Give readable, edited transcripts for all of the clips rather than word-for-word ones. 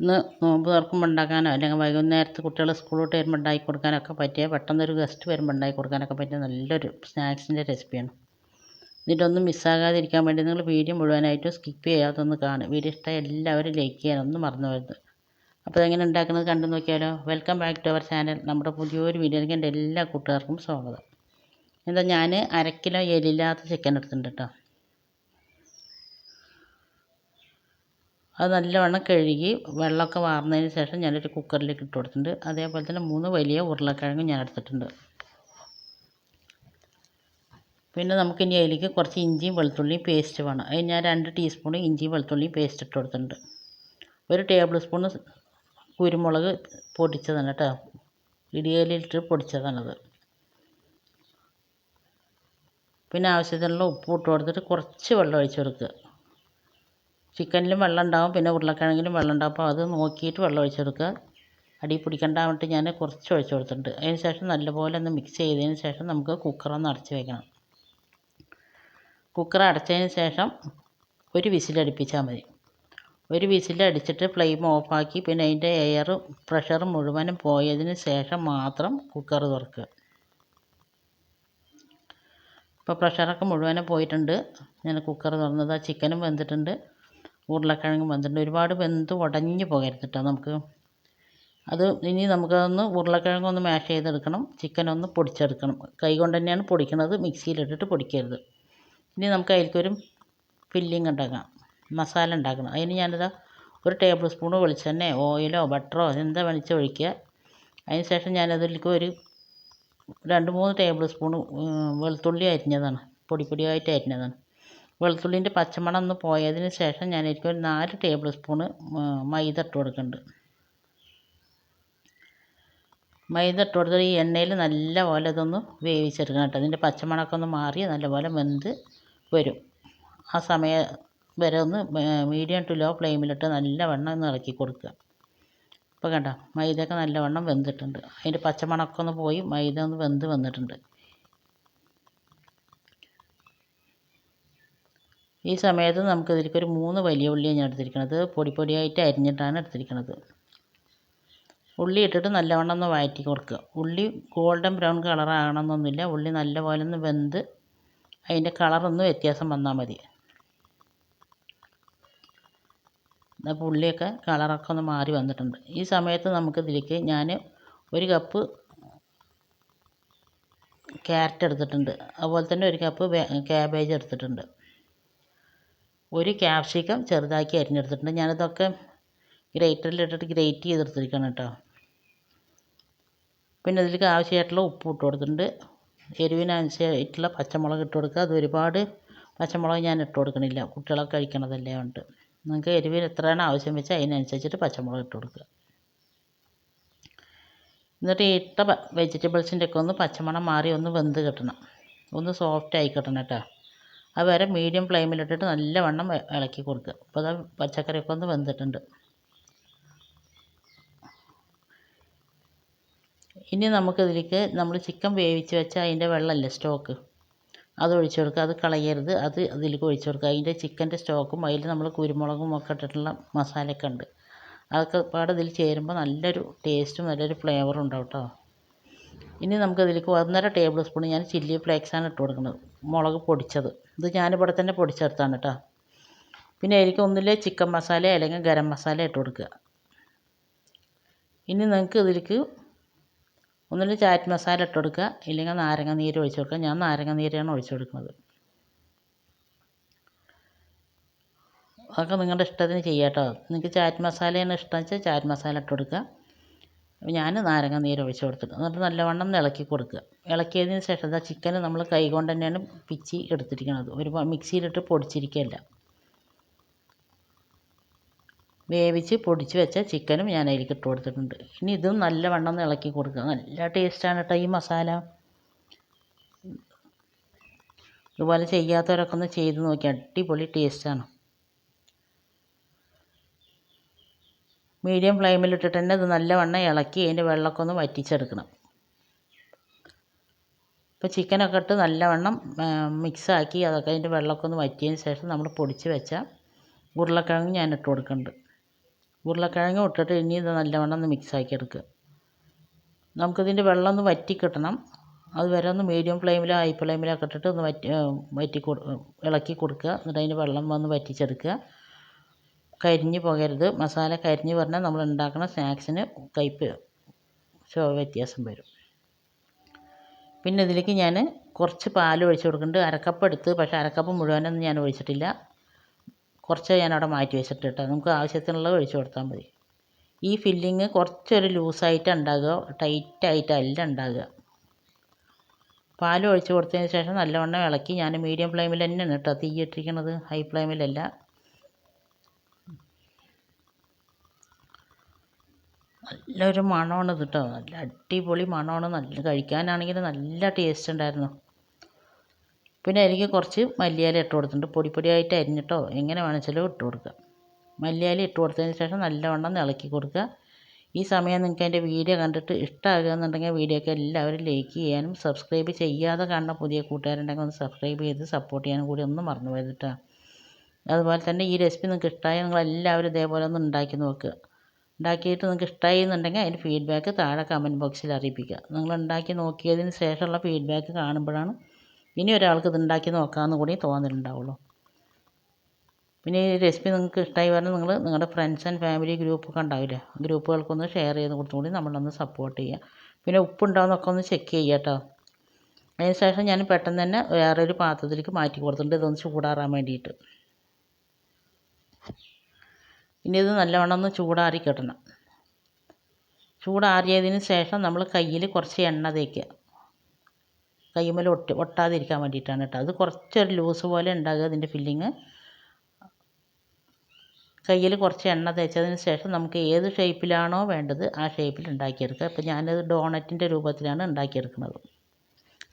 ഇന്ന് നോമ്പ് തുറക്കുമ്പോൾ ഉണ്ടാക്കാനോ അല്ലെങ്കിൽ വൈകുന്നേരത്ത് കുട്ടികൾ സ്കൂൾ വിട്ട് വരുമ്പോൾ ഉണ്ടാക്കി കൊടുക്കാനൊക്കെ പറ്റിയ പെട്ടെന്നൊരു ഗസ്റ്റ് വരുമ്പോൾ ഉണ്ടാക്കി കൊടുക്കാനൊക്കെ പറ്റിയ നല്ലൊരു സ്നാക്സിൻ്റെ റെസിപ്പിയാണ്. ഇതിലൊന്നും മിസ്സാകാതിരിക്കാൻ വേണ്ടി നിങ്ങൾ വീഡിയോ മുഴുവനായിട്ടും സ്കിപ്പ് ചെയ്യാതെ ഒന്ന് കാണും. വീഡിയോ ഇഷ്ടമായി എല്ലാവരും ലൈക്ക് ചെയ്യാനൊന്നും മറന്നു പോകരുത്. അപ്പോൾ എങ്ങനെ ഉണ്ടാക്കുന്നത് കണ്ടു നോക്കിയാലോ. Welcome back to our channel. നമ്മുടെ പുതിയൊരു വീഡിയോയിലേക്ക് എൻ്റെ എല്ലാ കൂട്ടുകാർക്കും സ്വാഗതം. എന്താ ഞാൻ 1/2 കിലോ എല്ലില്ലാത്ത ചിക്കൻ എടുത്തിട്ടുണ്ട് കേട്ടോ. അത് നല്ലവണ്ണം കഴുകി വെള്ളമൊക്കെ വാർന്നതിന് ശേഷം ഞാനൊരു കുക്കറിലേക്ക് ഇട്ട് കൊടുത്തിട്ടുണ്ട്. അതേപോലെ തന്നെ 3 വലിയ ഉരുളക്കിഴങ്ങും ഞാൻ എടുത്തിട്ടുണ്ട്. പിന്നെ നമുക്കിനി അതിലേക്ക് കുറച്ച് ഇഞ്ചിയും വെളുത്തുള്ളിയും പേസ്റ്റ് വേണം. അതിന് ഞാൻ 2 ടീസ്പൂൺ ഇഞ്ചിയും വെളുത്തുള്ളിയും പേസ്റ്റ് ഇട്ട് കൊടുത്തിട്ടുണ്ട്. 1 ടേബിൾ സ്പൂൺ കുരുമുളക് പൊടിച്ചതാണ് കേട്ടോ. ഇടിയലിട്ട് പൊടിച്ചതാണത്. പിന്നെ ആവശ്യത്തിനുള്ള ഉപ്പ് ഇട്ട് കൊടുത്തിട്ട് കുറച്ച് വെള്ളം ഒഴിച്ച് കൊടുക്കുക. ചിക്കനിലും വെള്ളം ഉണ്ടാവും, പിന്നെ ഉരുളക്കിഴങ്ങിലും വെള്ളം ഉണ്ടാവും. അപ്പോൾ അത് നോക്കിയിട്ട് വെള്ളം ഒഴിച്ച് കൊടുക്കുക. അടി പിടിക്കണ്ട വേണ്ടിയിട്ട് ഞാൻ കുറച്ച് ഒഴിച്ച് കൊടുത്തിട്ടുണ്ട്. അതിന് ശേഷം നല്ലപോലെ ഒന്ന് മിക്സ് ചെയ്തതിന് ശേഷം നമുക്ക് കുക്കറൊന്ന് അടച്ച് വയ്ക്കണം. കുക്കർ അടച്ചതിന് ശേഷം ഒരു വിസിലടുപ്പിച്ചാൽ മതി. ഒരു വിസിലടിച്ചിട്ട് ഫ്ലെയിം ഓഫാക്കി പിന്നെ അതിൻ്റെ പ്രഷർ മുഴുവനും പോയതിന് ശേഷം മാത്രം കുക്കർ തുറക്കുക. ഇപ്പോൾ പ്രഷറൊക്കെ മുഴുവനും പോയിട്ടുണ്ട്. ഞാൻ കുക്കർ തുറന്നത്. ആ ചിക്കനും വെന്തിട്ടുണ്ട്, ഉരുളക്കിഴങ്ങും വെന്തിട്ടുണ്ട്. ഒരുപാട് വെന്ത് ഉടഞ്ഞ് പോകരുത് കേട്ടോ. നമുക്കതൊന്ന് ഉരുളക്കിഴങ്ങൊന്ന് മാഷ് ചെയ്തെടുക്കണം. ചിക്കനൊന്ന് പൊടിച്ചെടുക്കണം. കൈ കൊണ്ട് തന്നെയാണ് പൊടിക്കുന്നത്, മിക്സിയിലിട്ടിട്ട് പൊടിക്കരുത്. ഇനി നമുക്ക് അതിലേക്കൊരു ഫില്ലിങ് ഉണ്ടാക്കാം, മസാല ഉണ്ടാക്കണം. അതിന് ഞാനിതാ 1 ടേബിൾ സ്പൂൺ വെളിച്ചെണ്ണയോ ഓയിലോ ബട്ടറോ എന്താ വെളിച്ചം ഒഴിക്കുക. അതിന് ശേഷം ഞാനതിലേക്ക് ഒരു 2-3 ടേബിൾ സ്പൂൺ വെളുത്തുള്ളി അരിഞ്ഞതാണ്, പൊടിയായിട്ട് അരിഞ്ഞതാണ്. വെളുത്തുള്ളിൻ്റെ പച്ചമണം ഒന്ന് പോയതിന് ശേഷം ഞാനതിലേക്ക് ഒരു 4 ടേബിൾ സ്പൂൺ മൈദ ഇട്ട് കൊടുക്കുന്നുണ്ട്. മൈദ ഇട്ട് കൊടുത്തിട്ട് ഈ എണ്ണയിൽ നല്ലപോലെ ഇതൊന്ന് വേവിച്ചെടുക്കണം കേട്ടോ. അതിൻ്റെ പച്ചമണമൊക്കെ ഒന്ന് മാറി നല്ലപോലെ വെന്ത് വരും. ആ സമയം വരെ ഒന്ന് മീഡിയം ടു ലോ ഫ്ലെയിമിലിട്ട് നല്ലവണ്ണം ഒന്ന് ഇളക്കി കൊടുക്കുക. ഇപ്പോൾ കണ്ടോ, മൈദയൊക്കെ നല്ലവണ്ണം വെന്തിട്ടുണ്ട്. അതിൻ്റെ പച്ചമണമൊക്കെ ഒന്ന് പോയി മൈദ ഒന്ന് വെന്ത് വന്നിട്ടുണ്ട്. ഈ സമയത്ത് നമുക്കിതിലേക്ക് ഒരു 3 വലിയ ഉള്ളിയാണ് ഞാൻ എടുത്തിരിക്കുന്നത്. പൊടിയായിട്ട് അരിഞ്ഞിട്ടാണ് എടുത്തിരിക്കുന്നത്. ഉള്ളി ഇട്ടിട്ട് നല്ലവണ്ണം ഒന്ന് വഴറ്റി കൊടുക്കുക. ഉള്ളി ഗോൾഡൻ ബ്രൗൺ കളർ ആകണമെന്നൊന്നുമില്ല. ഉള്ളി നല്ലപോലെ ഒന്ന് വെന്ത് അതിൻ്റെ കളറൊന്ന് വ്യത്യാസം വന്നാൽ മതി. അപ്പോൾ ഉള്ളിയൊക്കെ കളറൊക്കെ ഒന്ന് മാറി വന്നിട്ടുണ്ട്. ഈ സമയത്ത് നമുക്കിതിലേക്ക് ഞാൻ 1 കപ്പ് ക്യാരറ്റ് എടുത്തിട്ടുണ്ട്. അതുപോലെ തന്നെ 1 കപ്പ് ക്യാബേജ് എടുത്തിട്ടുണ്ട്. 1 ക്യാപ്സിക്കം ചെറുതാക്കി അരിഞ്ഞെടുത്തിട്ടുണ്ട്. ഞാനിതൊക്കെ ഗ്രേറ്ററിലിട്ടിട്ട് ഗ്രേറ്റ് ചെയ്തെടുത്തിരിക്കണം കേട്ടോ. പിന്നെ ഇതിലേക്ക് ആവശ്യമായിട്ടുള്ള ഉപ്പ് ഇട്ട് കൊടുത്തിട്ടുണ്ട്. എരിവിനനുസരിച്ചിട്ടുള്ള പച്ചമുളക് ഇട്ട് കൊടുക്കുക. അത് ഒരുപാട് പച്ചമുളക് ഞാൻ ഇട്ട് കൊടുക്കണില്ല, കുട്ടികളൊക്കെ കഴിക്കണതല്ലേ കൊണ്ട്. നിങ്ങൾക്ക് എരിവിന് എത്രയാണ് ആവശ്യം വെച്ചാൽ അതിനനുസരിച്ചിട്ട് പച്ചമുളക് ഇട്ട് കൊടുക്കുക. എന്നിട്ട് ഈ ഇട്ട വെജിറ്റബിൾസിൻ്റെ ഒക്കെ ഒന്ന് പച്ചമണം മാറി ഒന്ന് വെന്ത് കിട്ടണം, ഒന്ന് സോഫ്റ്റ് ആയി കിട്ടണം കേട്ടോ. അതുവരെ മീഡിയം ഫ്ലെയിമിലിട്ടിട്ട് നല്ലവണ്ണം ഇളക്കി കൊടുക്കുക. അപ്പോൾ അത് പച്ചക്കറിയൊക്കെ ഒന്ന് വെന്തിട്ടുണ്ട്. ഇനി നമുക്കിതിലേക്ക് നമ്മൾ ചിക്കൻ വേവിച്ച് വെച്ച അതിൻ്റെ വെള്ളമല്ലേ സ്റ്റോക്ക്, അത് ഒഴിച്ചു കൊടുക്കുക. അത് കളയരുത്, അത് അതിലേക്ക് ഒഴിച്ചു കൊടുക്കുക. അതിൻ്റെ ചിക്കൻ്റെ സ്റ്റോക്കും അതിൽ നമ്മൾ കുരുമുളകും ഒക്കെ ഇട്ടിട്ടുള്ള മസാലയൊക്കെ ഉണ്ട്. അതൊക്കെ പാടെ ഇതിൽ ചേരുമ്പോൾ നല്ലൊരു ടേസ്റ്റും നല്ലൊരു ഫ്ലേവറും ഉണ്ടാവും കേട്ടോ. ഇനി നമുക്കതിലേക്ക് 1.5 ടേബിൾ സ്പൂൺ ഞാൻ ചില്ലി ഫ്ലേക്സാണ് ഇട്ട് കൊടുക്കുന്നത്, മുളക് പൊടിച്ചത്. ഇത് ഞാനിവിടെ തന്നെ പൊടിച്ചെടുത്താണ് കേട്ടോ. പിന്നെ അതിലേക്ക് ഒന്നില്ലേ ചിക്കൻ മസാല അല്ലെങ്കിൽ ഗരം മസാല ഇട്ട് കൊടുക്കുക. ഇനി നിങ്ങൾക്ക് ഇതിലേക്ക് ഒന്നില്ലെങ്കിൽ ചാറ്റ് മസാല ഇട്ട് കൊടുക്കുക, ഇല്ലെങ്കിൽ നാരങ്ങ നീര് ഒഴിച്ച് കൊടുക്കുക. ഞാൻ നാരങ്ങ നീരാണ് ഒഴിച്ച് കൊടുക്കുന്നത്. അതൊക്കെ നിങ്ങളുടെ ഇഷ്ടത്തിന് ചെയ്യാം കേട്ടോ. നിങ്ങൾക്ക് ചാറ്റ് മസാലയാണ് ഇഷ്ടം വെച്ചാൽ ചാറ്റ് മസാല ഇട്ട് കൊടുക്കുക. ഞാൻ നാരങ്ങ നീര് ഒഴിച്ച് കൊടുത്തിട്ട് എന്നിട്ട് നല്ലവണ്ണം ഇളക്കി കൊടുക്കുക. ഇളക്കിയതിന് ശേഷം ഇതാ ചിക്കൻ നമ്മൾ കൈ കൊണ്ട് തന്നെയാണ് പിച്ചി എടുത്തിരിക്കുന്നത്, ഒരു മിക്സിയിലിട്ട് പൊടിച്ചിരിക്കുകയല്ല. വേവിച്ച് പൊടിച്ച് വെച്ച ചിക്കനും ഞാൻ അതിലേക്ക് ഇട്ട് കൊടുത്തിട്ടുണ്ട്. ഇനി ഇതും നല്ലവണ്ണം ഒന്ന് ഇളക്കി കൊടുക്കുക. നല്ല ടേസ്റ്റാണ് കേട്ടോ ഈ മസാല. ഇതുപോലെ ചെയ്യാത്തവരൊക്കെ ഒന്ന് ചെയ്ത് നോക്കി, അടിപൊളി ടേസ്റ്റാണ്. മീഡിയം ഫ്ലെയിമിലിട്ടിട്ട് തന്നെ ഇത് നല്ലവണ്ണം ഇളക്കി അതിൻ്റെ വെള്ളമൊക്കെ ഒന്ന് വറ്റിച്ചെടുക്കണം. ഇപ്പോൾ ചിക്കനൊക്കെ ഇട്ട് നല്ലവണ്ണം മിക്സാക്കി അതൊക്കെ അതിൻ്റെ വെള്ളമൊക്കെ ഒന്ന് വറ്റിയതിന് ശേഷം നമ്മൾ പൊടിച്ച് വെച്ച ഉരുളക്കിഴങ്ങ് ഞാൻ ഇട്ട് കൊടുക്കുന്നുണ്ട്. ഉരുളക്കിഴങ്ങ് ഇട്ടിട്ട് ഇനി ഇത് നല്ലവണ്ണം ഒന്ന് മിക്സാക്കി എടുക്കുക. നമുക്കിതിൻ്റെ വെള്ളം ഒന്ന് വറ്റി കിട്ടണം. അതുവരെ ഒന്ന് മീഡിയം ഫ്ലെയിമിലോ ഹൈ ഫ്ലെയിമിലോ ഒക്കെ ഇട്ടിട്ട് ഒന്ന് ഇളക്കി കൊടുക്കുക. എന്നിട്ട് അതിൻ്റെ വെള്ളം വന്ന് വറ്റിച്ചെടുക്കുക. കരിഞ്ഞ് പോകരുത്. മസാല കരിഞ്ഞ് പറഞ്ഞാൽ നമ്മൾ ഉണ്ടാക്കുന്ന സ്നാക്സിന് കയ്പ്പ് വ്യത്യാസം വരും. പിന്നെ ഇതിലേക്ക് ഞാൻ കുറച്ച് പാൽ ഒഴിച്ച് കൊടുക്കുന്നുണ്ട്. അരക്കപ്പ് എടുത്ത്, പക്ഷേ അരക്കപ്പ് മുഴുവനൊന്നും ഞാൻ ഒഴിച്ചിട്ടില്ല. കുറച്ച് ഞാൻ അവിടെ മാറ്റി വെച്ചിട്ട് കേട്ടോ. നമുക്ക് ആവശ്യത്തിനുള്ളത് ഒഴിച്ച് കൊടുത്താൽ മതി. ഈ ഫില്ലിങ് കുറച്ചൊരു ലൂസായിട്ട് ഉണ്ടാകുക, ടൈറ്റായിട്ടല്ല ഉണ്ടാകുക. പാൽ ഒഴിച്ച് കൊടുത്തതിന് ശേഷം നല്ലവണ്ണം ഇളക്കി ഞാൻ മീഡിയം ഫ്ലെയിമിൽ തന്നെയാണ് കേട്ടോ തീ ഇട്ടിരിക്കുന്നത്, ഹൈ ഫ്ലെയിമിലല്ല. നല്ലൊരു മണമാണ് ഇത് കേട്ടോ. നല്ല അടിപൊളി മണമാണ്. നല്ല കഴിക്കാനാണെങ്കിൽ നല്ല ടേസ്റ്റ് ഉണ്ടായിരുന്നു. പിന്നെ അതിലേക്ക് കുറച്ച് മല്ലിയില ഇട്ട് കൊടുത്തിട്ടുണ്ട്. പൊടിയായിട്ട് അരിഞ്ഞിട്ടോ എങ്ങനെ വേണമെച്ചാലും ഇട്ട് കൊടുക്കുക. മല്ലിയില ഇട്ട് കൊടുത്തതിന് ശേഷം നല്ലവണ്ണം ഇളക്കി കൊടുക്കുക. ഈ സമയം നിങ്ങൾക്ക് എൻ്റെ വീഡിയോ കണ്ടിട്ട് ഇഷ്ടമാകുകയെന്നുണ്ടെങ്കിൽ വീഡിയോക്ക് എല്ലാവരും ലൈക്ക് ചെയ്യാനും സബ്സ്ക്രൈബ് ചെയ്യാതെ കാണുന്ന പുതിയ കൂട്ടുകാരുണ്ടെങ്കിൽ ഒന്ന് സബ്സ്ക്രൈബ് ചെയ്ത് സപ്പോർട്ട് ചെയ്യാനും കൂടി ഒന്നും മറന്നു പോയത് കേട്ടോ. അതുപോലെ തന്നെ ഈ റെസിപ്പി നിങ്ങൾക്ക് ഇഷ്ടമായി നിങ്ങളെല്ലാവരും ഇതേപോലെ ഒന്ന് ഉണ്ടാക്കി നോക്കുക. ഉണ്ടാക്കിയിട്ട് നിങ്ങൾക്ക് ഇഷ്ടമായി എന്നുണ്ടെങ്കിൽ അതിൻ്റെ ഫീഡ്ബാക്ക് താഴെ കമൻറ്റ് ബോക്സിൽ അറിയിപ്പിക്കുക. നിങ്ങൾ ഉണ്ടാക്കി നോക്കിയതിന് ശേഷമുള്ള ഫീഡ്ബാക്ക് കാണുമ്പോഴാണ് ഇനി ഒരാൾക്ക് ഇത് ഉണ്ടാക്കി നോക്കാമെന്ന് കൂടി തോന്നലുണ്ടാവുള്ളൂ. പിന്നെ ഈ റെസിപ്പി നിങ്ങൾക്ക് ഇഷ്ടമായി പറഞ്ഞാൽ നിങ്ങൾ നിങ്ങളുടെ ഫ്രണ്ട്സ് ആൻഡ് ഫാമിലി ഗ്രൂപ്പൊക്കെ ഉണ്ടാവില്ലേ, ഗ്രൂപ്പുകൾക്കൊന്ന് ഷെയർ ചെയ്ത് കൊടുത്തുകൂടി നമ്മളൊന്ന് സപ്പോർട്ട് ചെയ്യുക. പിന്നെ ഉപ്പുണ്ടാവുന്നൊക്കെ ഒന്ന് ചെക്ക് ചെയ്യുക കേട്ടോ. അതിന് ശേഷം ഞാൻ പെട്ടെന്ന് തന്നെ വേറൊരു പാത്രത്തിലേക്ക് മാറ്റി കൊടുത്തിട്ടുണ്ട്, ഇതൊന്ന് ചൂടാറാൻ വേണ്ടിയിട്ട്. ഇനി ഇത് നല്ലവണ്ണം ഒന്ന് ചൂടാറി കിട്ടണം. ചൂടാറിയതിന് ശേഷം നമ്മൾ കയ്യിൽ കുറച്ച് എണ്ണ തേക്കുക. കയ്യുമ്മേൽ ഒട്ടാതിരിക്കാൻ വേണ്ടിയിട്ടാണ് കേട്ടോ. അത് കുറച്ചൊരു ലൂസ് പോലെ ഉണ്ടാകുക ഇതിൻ്റെ ഫില്ലിങ്. കയ്യിൽ കുറച്ച് എണ്ണ തേച്ചതിന് ശേഷം നമുക്ക് ഏത് ഷേപ്പിലാണോ വേണ്ടത് ആ ഷേപ്പിൽ ഉണ്ടാക്കിയെടുക്കുക. അപ്പോൾ ഞാനത് ഡോണറ്റിൻ്റെ രൂപത്തിലാണ് ഉണ്ടാക്കിയെടുക്കുന്നത്,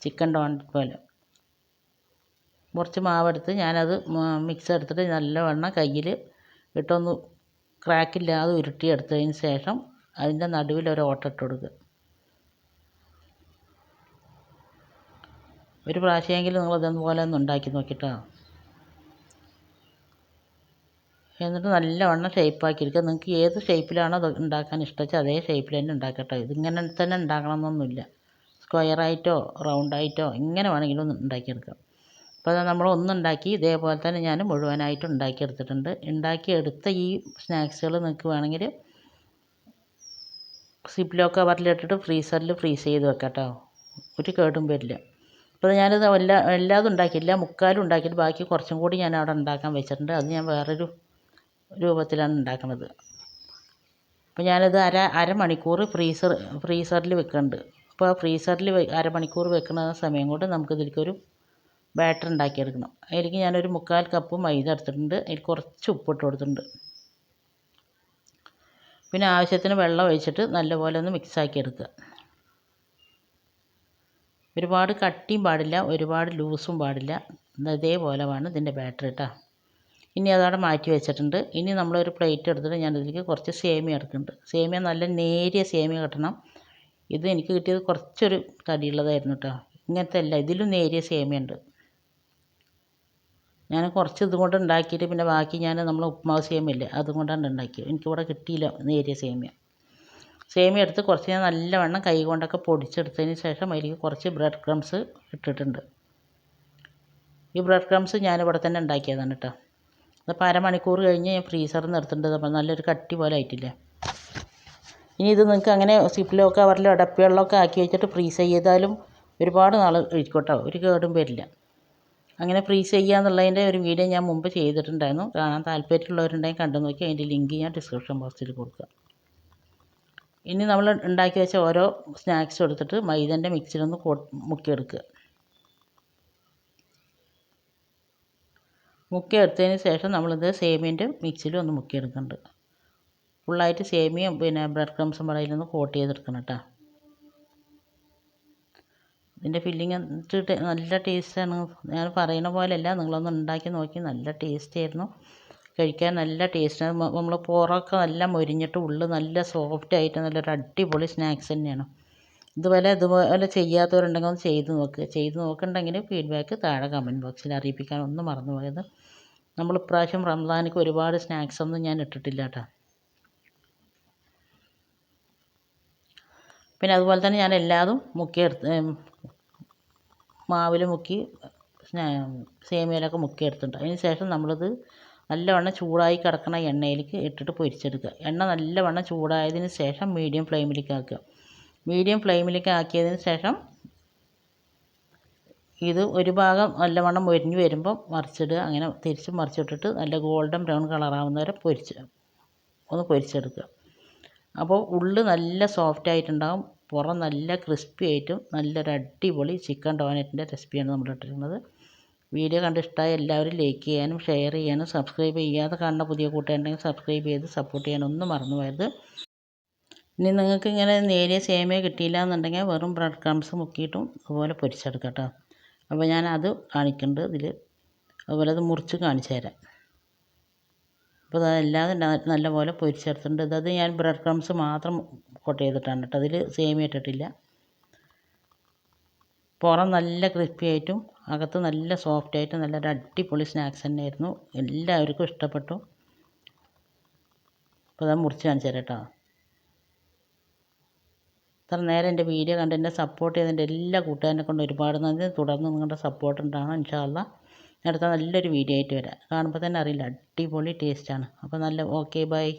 ചിക്കൻ ഡോണറ്റ് പോലെ. കുറച്ച് മാവെടുത്ത് ഞാനത് മിക്സ് എടുത്തിട്ട് നല്ലവണ്ണം കയ്യിൽ ഇട്ടൊന്ന് ക്രാക്കില്ലാതെ ഉരുട്ടിയെടുത്തതിന് ശേഷം അതിൻ്റെ നടുവിൽ ഒരു ഓട്ട ഇട്ട് കൊടുക്കുക. ഒരു പ്രാവശ്യമെങ്കിലും നിങ്ങൾ ഇതുപോലെ ഒന്ന് ഉണ്ടാക്കി നോക്കിയിട്ടോ. എന്നിട്ട് നല്ലവണ്ണം ഷേപ്പാക്കി എടുക്കുക. നിങ്ങൾക്ക് ഏത് ഷേപ്പിലാണോ അത് ഉണ്ടാക്കാൻ ഇഷ്ടം അതേ ഷേപ്പിൽ തന്നെ ഉണ്ടാക്കട്ടോ. ഇതിങ്ങനെ തന്നെ ഉണ്ടാക്കണമെന്നൊന്നുമില്ല. സ്ക്വയറായിട്ടോ റൗണ്ടായിട്ടോ എങ്ങനെ വേണമെങ്കിലും ഒന്ന് ഉണ്ടാക്കിയെടുക്കാം. അപ്പോൾ അത് നമ്മൾ ഒന്നുണ്ടാക്കി ഇതേപോലെ തന്നെ ഞാൻ മുഴുവനായിട്ട് ഉണ്ടാക്കിയെടുത്തിട്ടുണ്ട്. ഉണ്ടാക്കിയെടുത്ത ഈ സ്നാക്സുകൾ നിങ്ങൾക്ക് വേണമെങ്കിൽ സിപ്ലോ കവറിലിട്ടിട്ട് ഫ്രീസറിൽ ഫ്രീസ് ചെയ്ത് വെക്കാം കേട്ടോ. ഒരു കേടും വരില്ല. അപ്പോൾ ഞാനിത് എല്ലാതും ഉണ്ടാക്കിയില്ല, മുക്കാലും ഉണ്ടാക്കിയിട്ട് ബാക്കി കുറച്ചും കൂടി ഞാൻ അവിടെ ഉണ്ടാക്കാൻ വെച്ചിട്ടുണ്ട്. അത് ഞാൻ വേറൊരു രൂപത്തിലാണ് ഉണ്ടാക്കുന്നത്. അപ്പോൾ ഞാനത് അരമണിക്കൂർ ഫ്രീസറിൽ വെക്കുന്നുണ്ട്. അപ്പോൾ ആ ഫ്രീസറിൽ അരമണിക്കൂർ വെക്കുന്ന സമയം കൊണ്ട് നമുക്കിതിലേക്കൊരു ബാറ്റർ ഉണ്ടാക്കിയെടുക്കണം. അതിലേക്ക് ഞാനൊരു 3/4 കപ്പ് മൈദ എടുത്തിട്ടുണ്ട്. അതിൽ കുറച്ച് ഉപ്പിട്ട് കൊടുത്തിട്ടുണ്ട്. പിന്നെ ആവശ്യത്തിന് വെള്ളം ഒഴിച്ചിട്ട് നല്ലപോലെ ഒന്ന് മിക്സാക്കി എടുക്കുക. ഒരുപാട് കട്ടിയും പാടില്ല, ഒരുപാട് ലൂസും പാടില്ല. ഇതേപോലെ വേണം ഇതിൻ്റെ ബാറ്റർ കേട്ടോ. ഇനി അതവിടെ മാറ്റി വെച്ചിട്ടുണ്ട്. ഇനി നമ്മളൊരു പ്ലേറ്റ് എടുത്തിട്ട് ഞാനിതിലേക്ക് കുറച്ച് സേമിയ എടുക്കുന്നുണ്ട്. സേമിയ നല്ല നേരിയ സേമിയ കിട്ടണം. ഇത് എനിക്ക് കിട്ടിയത് കുറച്ചൊരു തടിയുള്ളതായിരുന്നു കേട്ടോ. ഇങ്ങനത്തെ അല്ല, ഇതിലും നേരിയ സേമിയ ഉണ്ട്. ഞാൻ കുറച്ച് ഇതുകൊണ്ട് ഉണ്ടാക്കിയിട്ട് പിന്നെ ബാക്കി നമ്മൾ ഉപ്പുമാവ് സേമിയല്ലേ അതുകൊണ്ടാണ് ഉണ്ടാക്കിയത്. എനിക്കിവിടെ കിട്ടിയില്ല നേരിയ സേമിയ എടുത്ത് കുറച്ച് ഞാൻ നല്ലവണ്ണം കൈ കൊണ്ടൊക്കെ പൊടിച്ചെടുത്തതിന് ശേഷം അതിലേക്ക് കുറച്ച് ബ്രെഡ് ക്രംസ് ഇട്ടിട്ടുണ്ട്. ഈ ബ്രെഡ് ക്രംസ് ഞാനിവിടെ തന്നെ ഉണ്ടാക്കിയതാണ് കേട്ടോ. അപ്പോൾ അരമണിക്കൂർ കഴിഞ്ഞ് ഞാൻ ഫ്രീസറിൽ നിന്ന് എടുത്തിട്ടുണ്ട്. അപ്പോൾ നല്ലൊരു കട്ടി പോലെ ആയിട്ടില്ലേ. ഇനി ഇത് നിങ്ങൾക്ക് അങ്ങനെ സിപ്ലോ കവറിലോ ഡപ്പകളിലൊക്കെ ആക്കി വെച്ചിട്ട് ഫ്രീസ് ചെയ്താലും ഒരുപാട് നാൾ ഇരിക്കും കേട്ടോ, ഒരു കേടും വരില്ല. അങ്ങനെ ഫ്രീസ് ചെയ്യുക എന്നുള്ളതിൻ്റെ ഒരു വീഡിയോ ഞാൻ മുമ്പ് ചെയ്തിട്ടുണ്ടായിരുന്നു. കാണാൻ താല്പര്യമുള്ളവരുണ്ടെങ്കിൽ കണ്ടു നോക്കി. അതിൻ്റെ ലിങ്ക് ഞാൻ ഡിസ്ക്രിപ്ഷൻ ബോക്സിൽ കൊടുക്കുക. ഇനി നമ്മൾ ഉണ്ടാക്കി വെച്ച ഓരോ സ്നാക്സും എടുത്തിട്ട് മൈദൻ്റെ മിക്സിലൊന്ന് മുക്കിയെടുക്കുക. മുക്കിയെടുത്തതിന് ശേഷം നമ്മളിത് സേമിയൻ്റെ മിക്സിയിൽ ഒന്ന് മുക്കിയെടുക്കുന്നുണ്ട്. ഫുള്ളായിട്ട് സേമിയയും പിന്നെ ബ്രെഡ് ക്രംസും അതിലൊന്ന് കോട്ട് ചെയ്തെടുക്കണം കേട്ടോ. ഇതിൻ്റെ ഫില്ലിങ് ഇട്ടിട്ട് നല്ല ടേസ്റ്റാണ്. ഞാൻ പറയുന്ന പോലെയല്ല, നിങ്ങളൊന്ന് ഉണ്ടാക്കി നോക്കി. നല്ല ടേസ്റ്റ് ആയിരുന്നു, കഴിക്കാൻ നല്ല ടേസ്റ്റാണ്. നമ്മൾ പുറമൊക്കെ നല്ല മൊരിഞ്ഞിട്ട് ഉള്ളിൽ നല്ല സോഫ്റ്റായിട്ട് നല്ലൊരു അടിപൊളി സ്നാക്സ് തന്നെയാണ്. ഇതുപോലെ ചെയ്യാത്തവരുണ്ടെങ്കിൽ ഒന്ന് ചെയ്ത് നോക്കുന്നുണ്ടെങ്കിൽ ഫീഡ്ബാക്ക് താഴെ കമൻറ്റ് ബോക്സിൽ അറിയിപ്പിക്കാൻ ഒന്നും മറന്നു പോയത്. നമ്മൾ ഇപ്രാവശ്യം റംസാനിക്ക് ഒരുപാട് സ്നാക്സൊന്നും ഞാൻ ഇട്ടിട്ടില്ല കേട്ടോ. പിന്നെ അതുപോലെ തന്നെ ഞാൻ എല്ലാതും മുക്കിയെടുത്ത് മാവിൽ മുക്കി സേമിയയിലൊക്കെ മുക്കിയെടുത്തിട്ടുണ്ട്. അതിന് ശേഷം നമ്മളിത് നല്ലവണ്ണം ചൂടായി കിടക്കുന്ന എണ്ണയിലേക്ക് ഇട്ടിട്ട് പൊരിച്ചെടുക്കുക. എണ്ണ നല്ലവണ്ണം ചൂടായതിന് ശേഷം മീഡിയം ഫ്ലെയിമിലേക്ക് ആക്കുക. മീഡിയം ഫ്ലെയിമിലേക്ക് ആക്കിയതിന് ശേഷം ഇത് ഒരു ഭാഗം നല്ലവണ്ണം മൊരിഞ്ഞ് വരുമ്പോൾ മറിച്ചിടുക. അങ്ങനെ തിരിച്ച് മറിച്ചിട്ടിട്ട് നല്ല ഗോൾഡൻ ബ്രൗൺ കളറാവുന്ന വരെ ഒന്ന് പൊരിച്ചെടുക്കുക. അപ്പോൾ ഉള്ളു നല്ല സോഫ്റ്റ് ആയിട്ടുണ്ടാകും, പുറം നല്ല ക്രിസ്പി ആയിട്ടും നല്ലൊരു അടിപൊളി ചിക്കൻ ഡോനറ്റിൻ്റെ റെസിപ്പിയാണ് നമ്മൾ ഇട്ടിരിക്കുന്നത്. വീഡിയോ കണ്ട് ഇഷ്ടമായ എല്ലാവരും ലൈക്ക് ചെയ്യാനും ഷെയർ ചെയ്യാനും സബ്സ്ക്രൈബ് ചെയ്യാതെ കാണുന്ന പുതിയ കൂട്ടുകാരുണ്ടെങ്കിൽ സബ്സ്ക്രൈബ് ചെയ്ത് സപ്പോർട്ട് ചെയ്യാനൊന്നും മറന്നു പോയത്. ഇനി നിങ്ങൾക്ക് ഇങ്ങനെ നേരിയ സേമിയ കിട്ടിയില്ല എന്നുണ്ടെങ്കിൽ വെറും ബ്രെഡ് ക്രംസ് മുക്കിയിട്ടും അതുപോലെ പൊരിച്ചെടുക്കാം കേട്ടോ. അപ്പോൾ ഞാൻ അത് കാണിക്കുന്നുണ്ട് ഇതിൽ. അതുപോലെ അത് മുറിച്ച് കാണിച്ചു തരാം. അപ്പോൾ അതെല്ലാം നല്ലപോലെ പൊരിച്ചെടുത്തിട്ടുണ്ട്. ഇതത് ഞാൻ ബ്രെഡ് ക്രംസ് മാത്രം കോട്ട് ചെയ്തിട്ടാണ് കേട്ടോ, അതിൽ സേമിയ ഇട്ടിട്ടില്ല. പുറം നല്ല ക്രിസ്പി ആയിട്ടും അകത്ത് നല്ല സോഫ്റ്റ് ആയിട്ടും നല്ലൊരു അടിപൊളി സ്നാക്സ് തന്നെയായിരുന്നു. എല്ലാവർക്കും ഇഷ്ടപ്പെട്ടു. അപ്പോൾ അത് മുറിച്ച് കാണിച്ചു തരാം കേട്ടോ. ഇത്ര നേരം എൻ്റെ വീഡിയോ കണ്ട് എന്നെ സപ്പോർട്ട് ചെയ്തതിൻ്റെ എല്ലാ കൂട്ടുകാരനെ കൊണ്ട് ഒരുപാട് നന്ദി. തുടർന്ന് നിങ്ങളുടെ സപ്പോർട്ട് ഉണ്ടാകണം. ഇൻഷാ അല്ലാ അടുത്ത നല്ലൊരു വീഡിയോ ആയിട്ട് വരാം. കാണുമ്പോൾ തന്നെ അറിയില്ല, അടിപൊളി ടേസ്റ്റാണ്. അപ്പോൾ നല്ല ഓക്കെ, ബൈ.